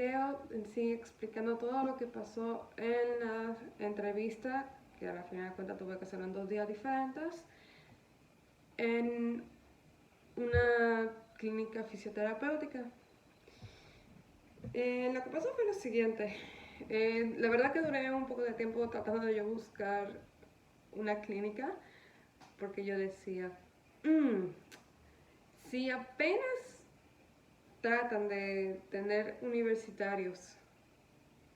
video en sí explicando todo lo que pasó en la entrevista, que a la final de cuentas tuve que hacerlo en 2 días diferentes, en una clínica fisioterapéutica. Lo que pasó fue lo siguiente. La verdad que duré un poco de tiempo tratando de yo buscar una clínica, porque yo decía, si apenas tratan de tener universitarios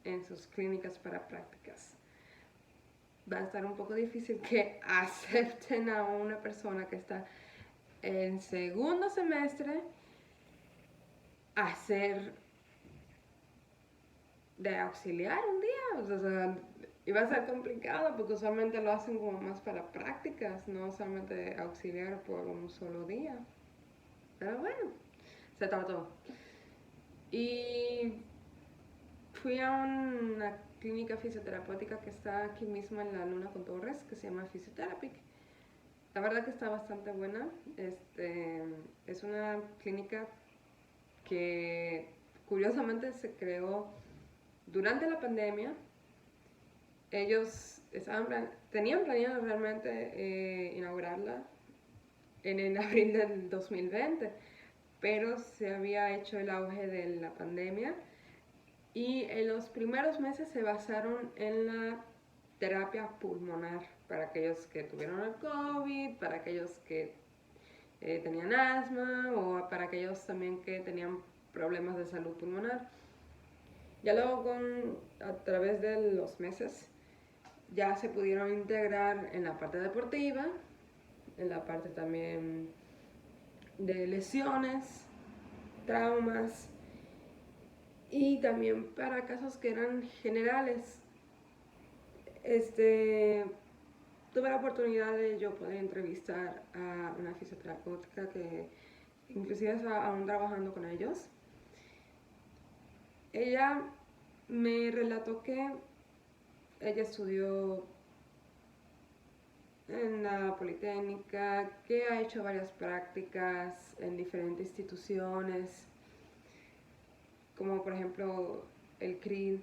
en sus clínicas para prácticas, va a estar un poco difícil que acepten a una persona que está en segundo semestre a ser de auxiliar un día. O sea, iba a ser complicado porque usualmente lo hacen como más para prácticas, no solamente auxiliar por un solo día. Pero bueno, se trató. Y fui a una clínica fisioterapéutica que está aquí mismo en la Luna con Torres, que se llama Physiotherapy. La verdad que está bastante buena. Es una clínica que curiosamente se creó durante la pandemia. Ellos tenían planeado realmente inaugurarla en abril del 2020, pero se había hecho el auge de la pandemia y en los primeros meses se basaron en la terapia pulmonar para aquellos que tuvieron el COVID, para aquellos que tenían asma o para aquellos también que tenían problemas de salud pulmonar. Ya luego a través de los meses ya se pudieron integrar en la parte deportiva, en la parte también de lesiones, traumas y también para casos que eran generales. Tuve la oportunidad de yo poder entrevistar a una fisioterapeuta que inclusive está aún trabajando con ellos. Ella me relató que ella estudió en la Politécnica, que ha hecho varias prácticas en diferentes instituciones, como por ejemplo el CRID,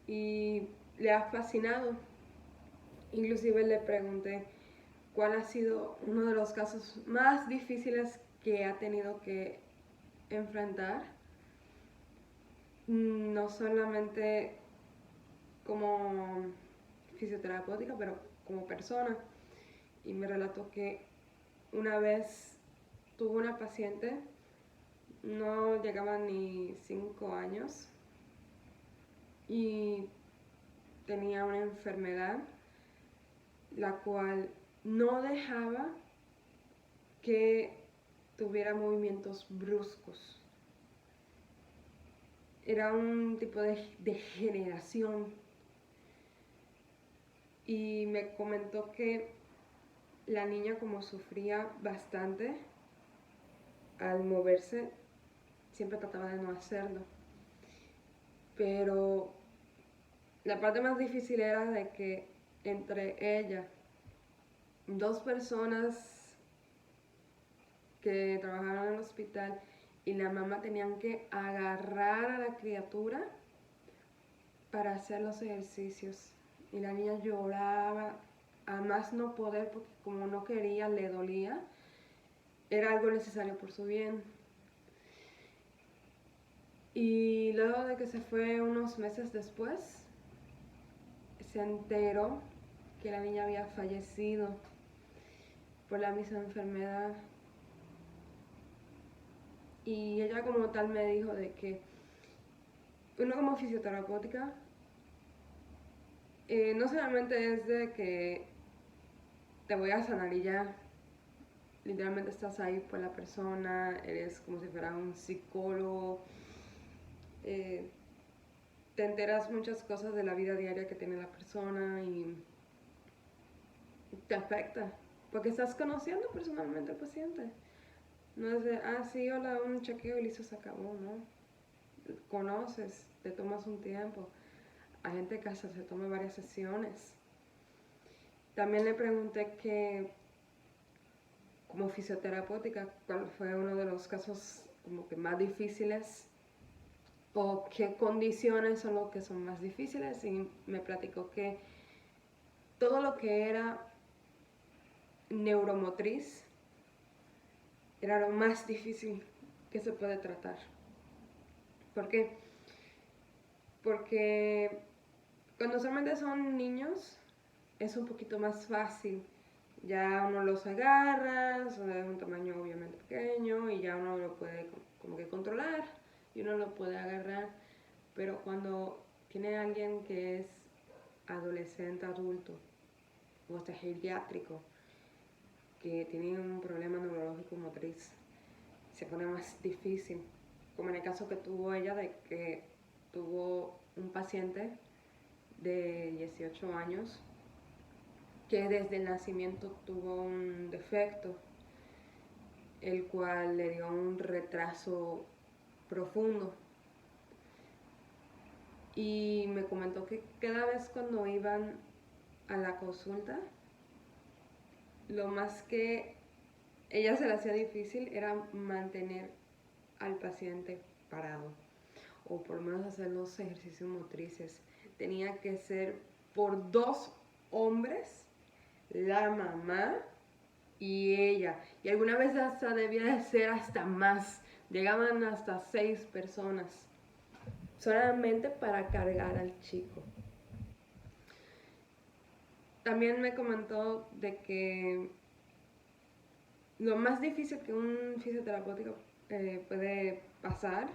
y le ha fascinado. Inclusive le pregunté cuál ha sido uno de los casos más difíciles que ha tenido que enfrentar, no solamente como fisioterapéutica, pero como persona. Y me relató que una vez tuvo una paciente, no llegaba ni 5 años, y tenía una enfermedad la cual no dejaba que tuviera movimientos bruscos. Era un tipo de degeneración. Y me comentó que la niña, como sufría bastante al moverse, siempre trataba de no hacerlo. Pero la parte más difícil era de que entre ella, 2 personas que trabajaban en el hospital y la mamá, tenían que agarrar a la criatura para hacer los ejercicios. Y la niña lloraba a más no poder porque como no quería, le dolía. Era algo necesario por su bien. Y luego de que se fue unos meses después, se enteró que la niña había fallecido por la misma enfermedad. Y ella como tal me dijo de que uno como fisioterapéutica no solamente es de que te voy a sanar y ya, literalmente estás ahí por la persona, eres como si fuera un psicólogo, eh, te enteras muchas cosas de la vida diaria que tiene la persona y te afecta, porque estás conociendo personalmente al paciente. No es de, sí, hola, un chequeo y listo, se acabó, ¿no? Conoces, te tomas un tiempo. Hay gente que hasta se toma varias sesiones. También le pregunté que, como fisioterapéutica, cuál fue uno de los casos como que más difíciles o qué condiciones son lo que son más difíciles, y me platicó que todo lo que era neuromotriz era lo más difícil que se puede tratar. ¿Por qué? Porque cuando solamente son niños es un poquito más fácil. Ya uno los agarra, son de un tamaño obviamente pequeño y ya uno lo puede como que controlar y uno lo puede agarrar. Pero cuando tiene alguien que es adolescente, adulto o hasta geriátrico, que tiene un problema neurológico motriz, se pone más difícil. Como en el caso que tuvo ella, de que tuvo un paciente de 18 años que desde el nacimiento tuvo un defecto, el cual le dio un retraso profundo. Y me comentó que cada vez cuando iban a la consulta, lo más que ella se le hacía difícil era mantener al paciente parado, o por lo menos hacer los ejercicios motrices. Tenía que ser por 2 hombres, la mamá y ella. Y alguna vez hasta debía de ser hasta más. Llegaban hasta 6 personas solamente para cargar al chico. También me comentó de que lo más difícil que un fisioterapeuta puede pasar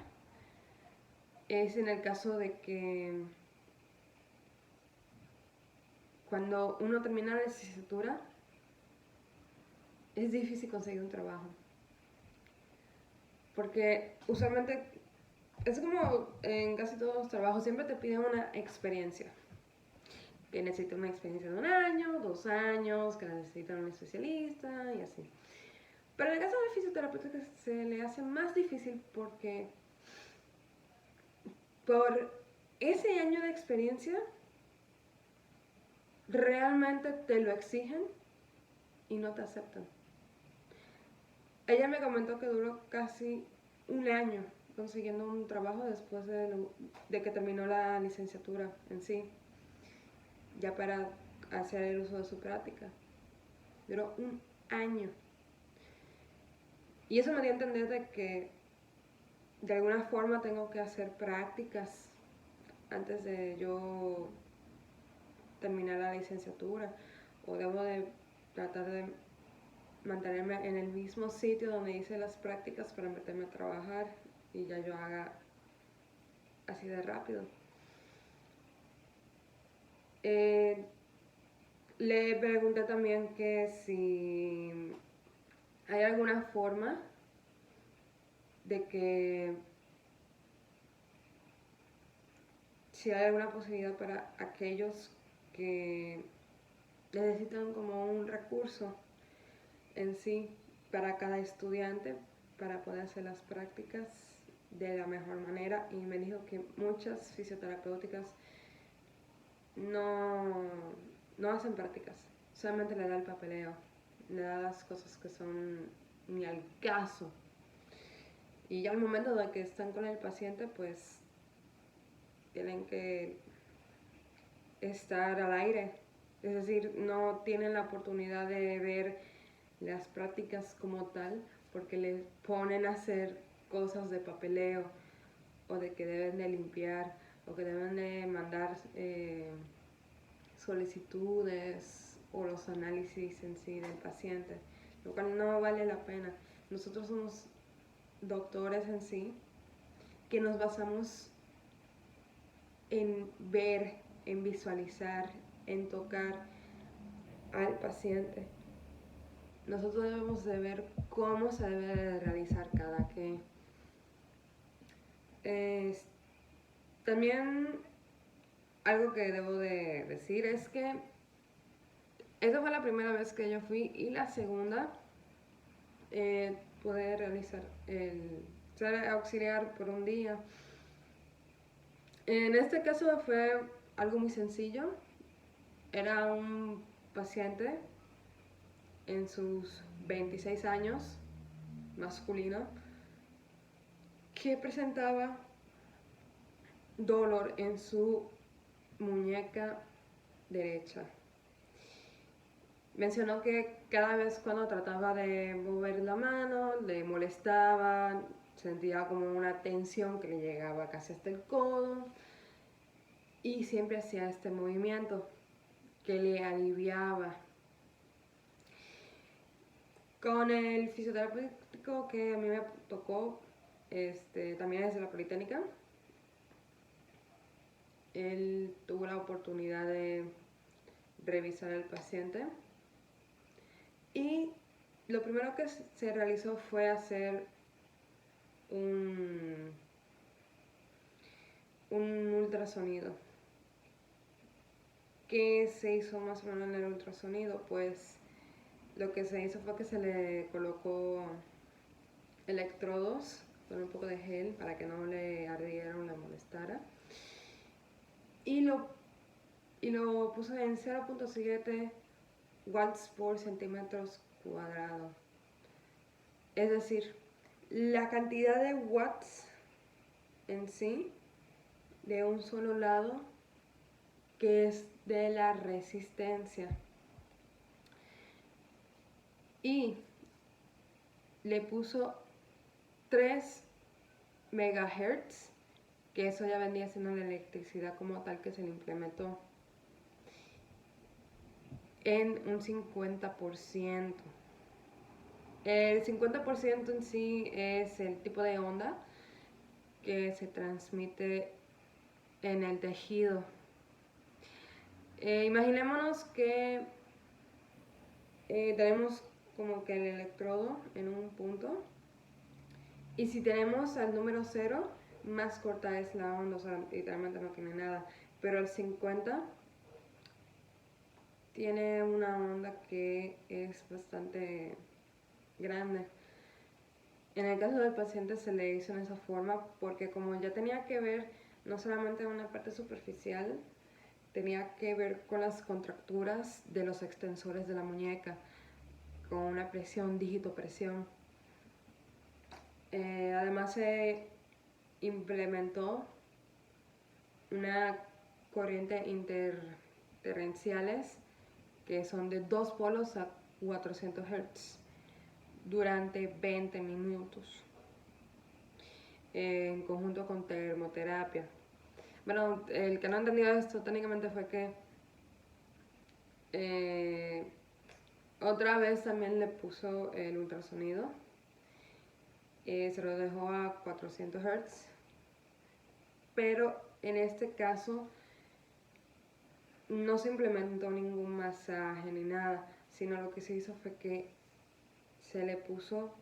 es en el caso de que cuando uno termina la licenciatura es difícil conseguir un trabajo. Porque usualmente es como en casi todos los trabajos, siempre te piden una experiencia. Que necesitan una experiencia de 1 año, 2 años, que necesitan un especialista y así. Pero en el caso de fisioterapeuta se le hace más difícil porque por ese año de experiencia realmente te lo exigen y no te aceptan. Ella me comentó que duró casi 1 año consiguiendo un trabajo después de que terminó la licenciatura en sí, ya para hacer el uso de su práctica. Duró 1 año. Y eso me dio a entender de que de alguna forma tengo que hacer prácticas antes de yo terminar la licenciatura, o debo de tratar de mantenerme en el mismo sitio donde hice las prácticas para meterme a trabajar y ya yo haga así de rápido. Le pregunté también que si hay alguna forma de que si hay alguna posibilidad para aquellos que necesitan como un recurso en sí para cada estudiante para poder hacer las prácticas de la mejor manera, y me dijo que muchas fisioterapéuticas no, no hacen prácticas, solamente le da el papeleo, le da las cosas que son ni al caso, y ya al momento de que están con el paciente pues tienen que estar al aire, es decir, no tienen la oportunidad de ver las prácticas como tal porque les ponen a hacer cosas de papeleo, o de que deben de limpiar, o que deben de mandar solicitudes o los análisis en sí del paciente, lo cual no vale la pena. Nosotros somos doctores en sí que nos basamos en ver, en visualizar, en tocar al paciente. Nosotros debemos de ver cómo se debe de realizar cada que. También algo que debo de decir es que esa fue la primera vez que yo fui, y la segunda pude realizar el ser auxiliar por 1 día. En este caso fue algo muy sencillo. Era un paciente en sus 26 años, masculino, que presentaba dolor en su muñeca derecha. Mencionó que cada vez cuando trataba de mover la mano le molestaba, sentía como una tensión que le llegaba casi hasta el codo y siempre hacía este movimiento que le aliviaba. Con el fisioterapéutico que a mí me tocó, también es de la Politécnica, él tuvo la oportunidad de revisar al paciente y lo primero que se realizó fue hacer un ultrasonido. ¿Qué se hizo más o menos en el ultrasonido? Pues lo que se hizo fue que se le colocó electrodos con un poco de gel para que no le ardiera o le molestara. Y lo puso en 0.7 watts por centímetros cuadrados. Es decir, la cantidad de watts en sí de un solo lado, que es de la resistencia. Y le puso 3 megahertz, que eso ya vendría siendo la electricidad como tal que se le implementó, en un 50%. El 50% en sí es el tipo de onda que se transmite en el tejido. Imaginémonos que tenemos como que el electrodo en un punto y si tenemos al número 0, más corta es la onda, o sea, literalmente no tiene nada, pero el 50 tiene una onda que es bastante grande. En el caso del paciente se le hizo en esa forma porque como ya tenía que ver no solamente una parte superficial, tenía que ver con las contracturas de los extensores de la muñeca, con una presión, dígito presión. Además se implementó una corriente interferenciales que son de 2 polos a 400 Hz durante 20 minutos en conjunto con termoterapia. Bueno, el que no entendió esto técnicamente fue que otra vez también le puso el ultrasonido, se lo dejó a 400 Hz, pero en este caso no se implementó ningún masaje ni nada, sino lo que se hizo fue que se le puso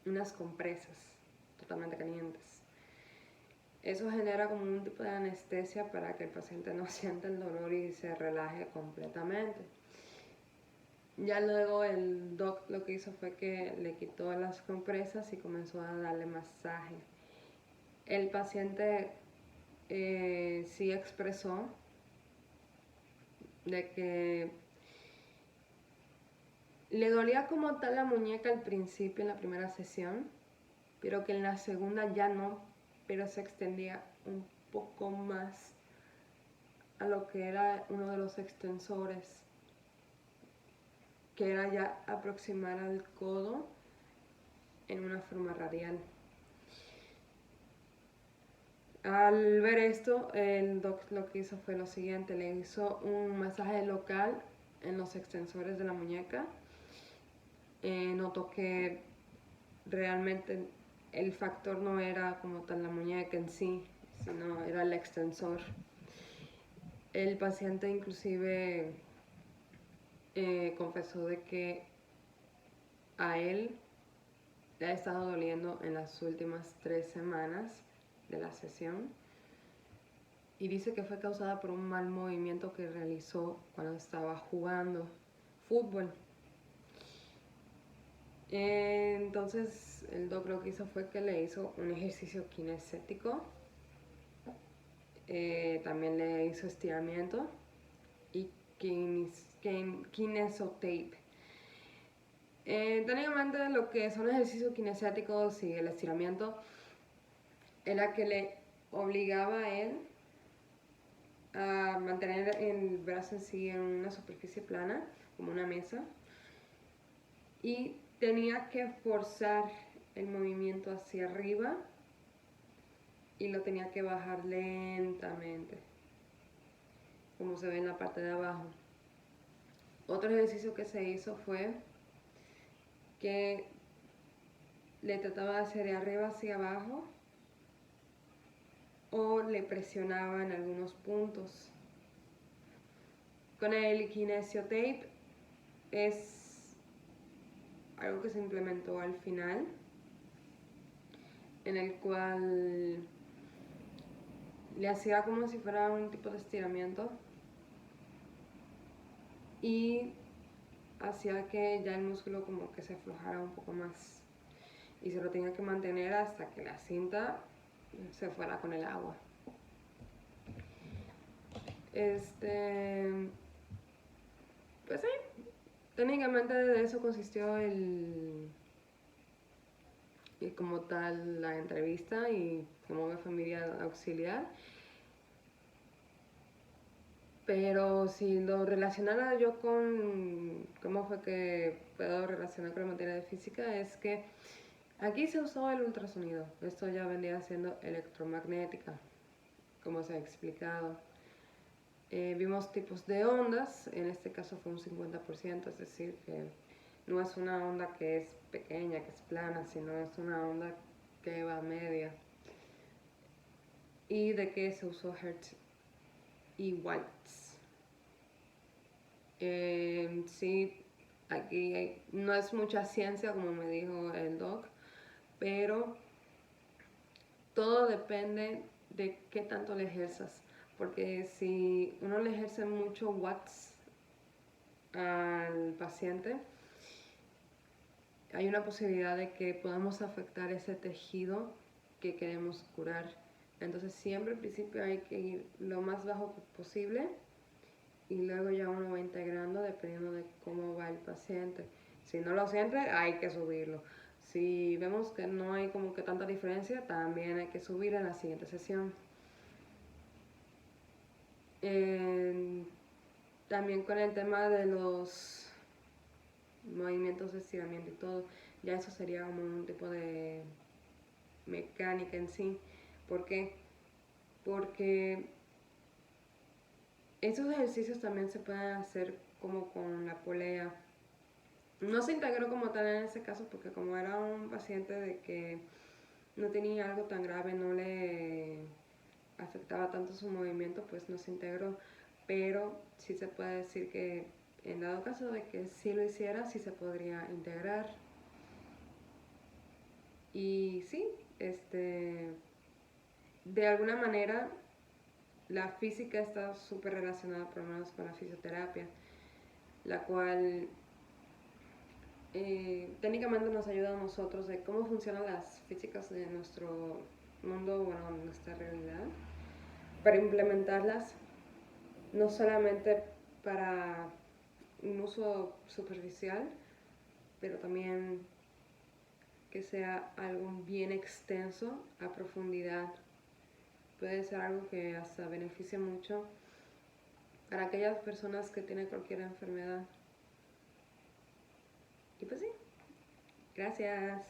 unas compresas totalmente calientes. Eso genera como un tipo de anestesia para que el paciente no sienta el dolor y se relaje completamente. Ya luego el doc lo que hizo fue que le quitó las compresas y comenzó a darle masaje. El paciente sí expresó de que le dolía como tal la muñeca al principio en la primera sesión, pero que en la segunda ya no, pero se extendía un poco más a lo que era uno de los extensores, que era ya aproximar al codo en una forma radial. Al ver esto, el doc lo que hizo fue lo siguiente, le hizo un masaje local en los extensores de la muñeca. Notó que realmente el factor no era como tal la muñeca en sí, sino era el extensor. El paciente inclusive confesó de que a él le ha estado doliendo en las últimas 3 semanas de la sesión y dice que fue causada por un mal movimiento que realizó cuando estaba jugando fútbol. Entonces el doc lo que hizo fue que le hizo un ejercicio kinestético, también le hizo estiramiento y kinesotape. Técnicamente lo que son ejercicios kinestéticos y el estiramiento era que le obligaba a él a mantener el brazo en sí en una superficie plana, como una mesa, y tenía que forzar el movimiento hacia arriba y lo tenía que bajar lentamente, como se ve en la parte de abajo. Otro ejercicio que se hizo fue que le trataba de hacer de arriba hacia abajo o le presionaba en algunos puntos. Con el kinesio tape es algo que se implementó al final, en el cual le hacía como si fuera un tipo de estiramiento y hacía que ya el músculo como que se aflojara un poco más, y se lo tenía que mantener hasta que la cinta se fuera con el agua. Pues sí, técnicamente de eso consistió y como tal la entrevista y cómo me fue mi vida auxiliar. Pero si lo relacionara yo con cómo fue que puedo relacionar con la materia de física, es que aquí se usó el ultrasonido. Esto ya vendría siendo electromagnética, como se ha explicado. Vimos tipos de ondas, en este caso fue un 50%, es decir, que no es una onda que es pequeña, que es plana, sino es una onda que va media. ¿Y de qué se usó Hertz y watts? Sí, aquí no es mucha ciencia, como me dijo el doc, pero todo depende de qué tanto le ejerzas. Porque si uno le ejerce mucho watts al paciente, hay una posibilidad de que podamos afectar ese tejido que queremos curar. Entonces siempre al principio hay que ir lo más bajo posible y luego ya uno va integrando dependiendo de cómo va el paciente. Si no lo siente, hay que subirlo. Si vemos que no hay como que tanta diferencia, también hay que subir en la siguiente sesión. También con el tema de los movimientos de estiramiento y todo, ya eso sería como un tipo de mecánica en sí. ¿Por qué? Porque esos ejercicios también se pueden hacer como con la polea. No se integró como tal en ese caso porque como era un paciente de que no tenía algo tan grave, no le afectaba tanto su movimiento, pues no se integró. Pero sí se puede decir que en dado caso de que sí lo hiciera, sí se podría integrar. Y sí, de alguna manera la física está súper relacionada por lo menos con la fisioterapia, la cual técnicamente nos ayuda a nosotros de cómo funcionan las físicas de nuestro mundo, bueno, nuestra realidad, para implementarlas no solamente para un uso superficial, pero también que sea algo bien extenso, a profundidad. Puede ser algo que hasta beneficie mucho para aquellas personas que tienen cualquier enfermedad. Y pues sí, gracias.